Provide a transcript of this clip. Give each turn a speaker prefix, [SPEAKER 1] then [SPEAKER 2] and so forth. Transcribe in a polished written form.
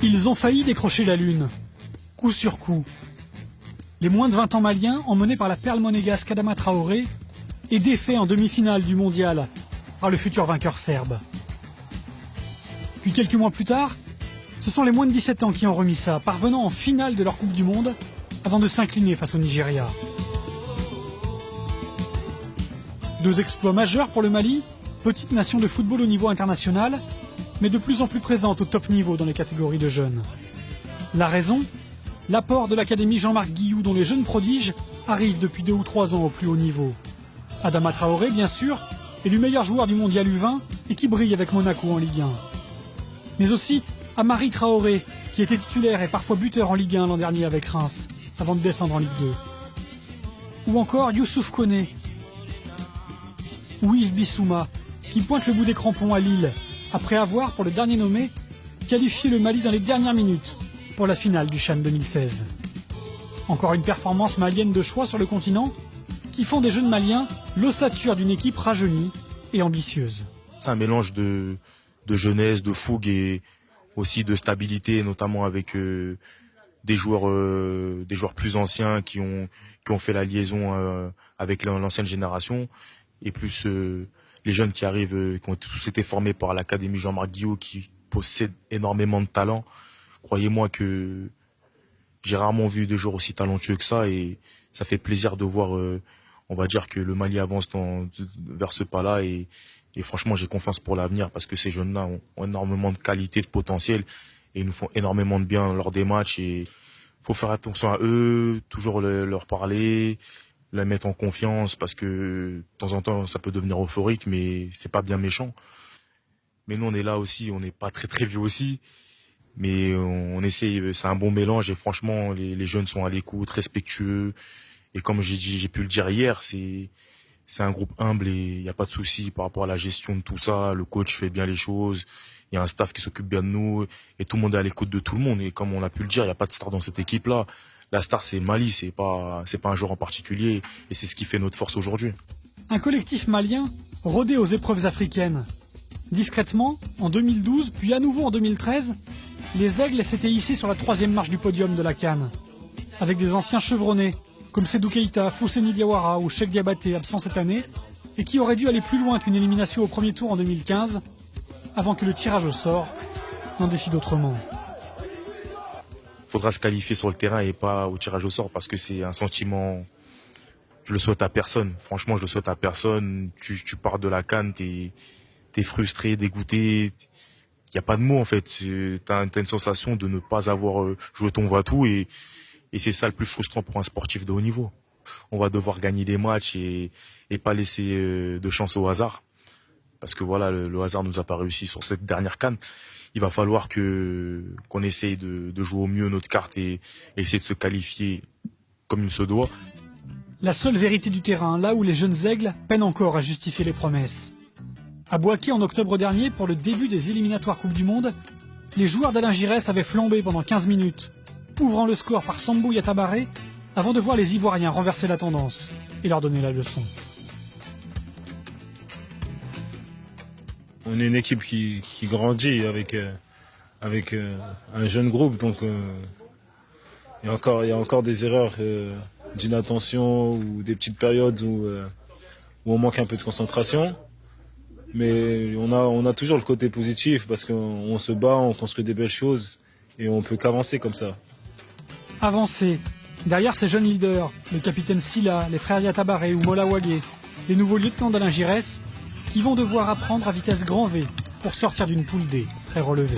[SPEAKER 1] Ils ont failli décrocher la lune, coup sur coup. Les moins de 20 ans maliens, emmenés par la perle monégasque Adama Traoré, et défaits en demi-finale du mondial par le futur vainqueur serbe. Puis quelques mois plus tard, ce sont les moins de 17 ans qui ont remis ça, parvenant en finale de leur Coupe du Monde avant de s'incliner face au Nigeria. Deux exploits majeurs pour le Mali, petite nation de football au niveau international, mais de plus en plus présente au top niveau dans les catégories de jeunes. La raison ? L'apport de l'Académie Jean-Marc Guillou, dont les jeunes prodiges arrivent depuis 2 ou 3 ans au plus haut niveau. Adama Traoré, bien sûr, élu meilleur joueur du mondial U20 et qui brille avec Monaco en Ligue 1. Mais aussi Amari Traoré, qui était titulaire et parfois buteur en Ligue 1 l'an dernier avec Reims, avant de descendre en Ligue 2. Ou encore Youssouf Koné, ou Yves Bissouma, qui pointe le bout des crampons à Lille, après avoir, pour le dernier nommé, qualifié le Mali dans les dernières minutes pour la finale du CHAN 2016. Encore une performance malienne de choix sur le continent, qui font des jeunes Maliens l'ossature d'une équipe rajeunie et ambitieuse.
[SPEAKER 2] C'est un mélange de jeunesse, de fougue et aussi de stabilité, notamment avec des joueurs plus anciens qui ont fait la liaison avec l'ancienne génération, et plus les jeunes qui arrivent, qui ont tous été formés par l'Académie Jean-Marc Guillou, qui possède énormément de talent. Croyez-moi que j'ai rarement vu des joueurs aussi talentueux que ça, et ça fait plaisir de voir, on va dire, que le Mali avance vers ce pas-là, et franchement j'ai confiance pour l'avenir, parce que ces jeunes-là ont énormément de qualité, de potentiel, et ils nous font énormément de bien lors des matchs, et faut faire attention à eux, toujours leur parler, les mettre en confiance, parce que de temps en temps ça peut devenir euphorique, mais c'est pas bien méchant. Mais nous on est là aussi, on n'est pas très très vieux aussi, mais on essaye, c'est un bon mélange, et franchement les jeunes sont à l'écoute, respectueux, et comme j'ai pu le dire hier, c'est un groupe humble, et il n'y a pas de souci par rapport à la gestion de tout ça. Le coach fait bien les choses, il y a un staff qui s'occupe bien de nous, et tout le monde est à l'écoute de tout le monde, et comme on a pu le dire, il n'y a pas de star dans cette équipe là. La star, c'est Mali, c'est pas un joueur en particulier, et c'est ce qui fait notre force aujourd'hui.
[SPEAKER 1] Un collectif malien rodé aux épreuves africaines. Discrètement, en 2012, puis à nouveau en 2013, les Aigles s'étaient hissés sur la 3e marche du podium de la CAN, avec des anciens chevronnés, comme Sédou Keïta, Fousseni Diawara ou Cheikh Diabaté, absents cette année, et qui auraient dû aller plus loin qu'une élimination au premier tour en 2015, avant que le tirage au sort n'en décide autrement.
[SPEAKER 2] Faudra se qualifier sur le terrain et pas au tirage au sort, parce que c'est un sentiment, je le souhaite à personne. Franchement, je le souhaite à personne. Tu pars de la CAN, t'es frustré, dégoûté. Il n'y a pas de mots en fait. T'as une sensation de ne pas avoir joué ton va-tout, et c'est ça le plus frustrant pour un sportif de haut niveau. On va devoir gagner des matchs et pas laisser de chance au hasard. Parce que voilà, le hasard nous a pas réussi sur cette dernière CAN. Il va falloir qu'on essaye de jouer au mieux notre carte et essayer de se qualifier comme il se doit.
[SPEAKER 1] La seule vérité du terrain, là où les jeunes Aigles peinent encore à justifier les promesses. À Bouaké, en octobre dernier, pour le début des éliminatoires Coupe du Monde, les joueurs d'Alain Giresse avaient flambé pendant 15 minutes, ouvrant le score par Sambou Yatabaré, avant de voir les Ivoiriens renverser la tendance et leur donner la leçon.
[SPEAKER 3] On est une équipe qui grandit avec un jeune groupe, donc il y a encore des erreurs d'inattention ou des petites périodes où on manque un peu de concentration. Mais on a toujours le côté positif, parce qu'on se bat, on construit des belles choses, et on peut qu'avancer comme ça.
[SPEAKER 1] Avancer. Derrière ces jeunes leaders, le capitaine Silla, les frères Yatabaré ou Mola Wagué, les nouveaux lieutenants d'Alain Giresse, qui vont devoir apprendre à vitesse grand V pour sortir d'une poule D très relevée.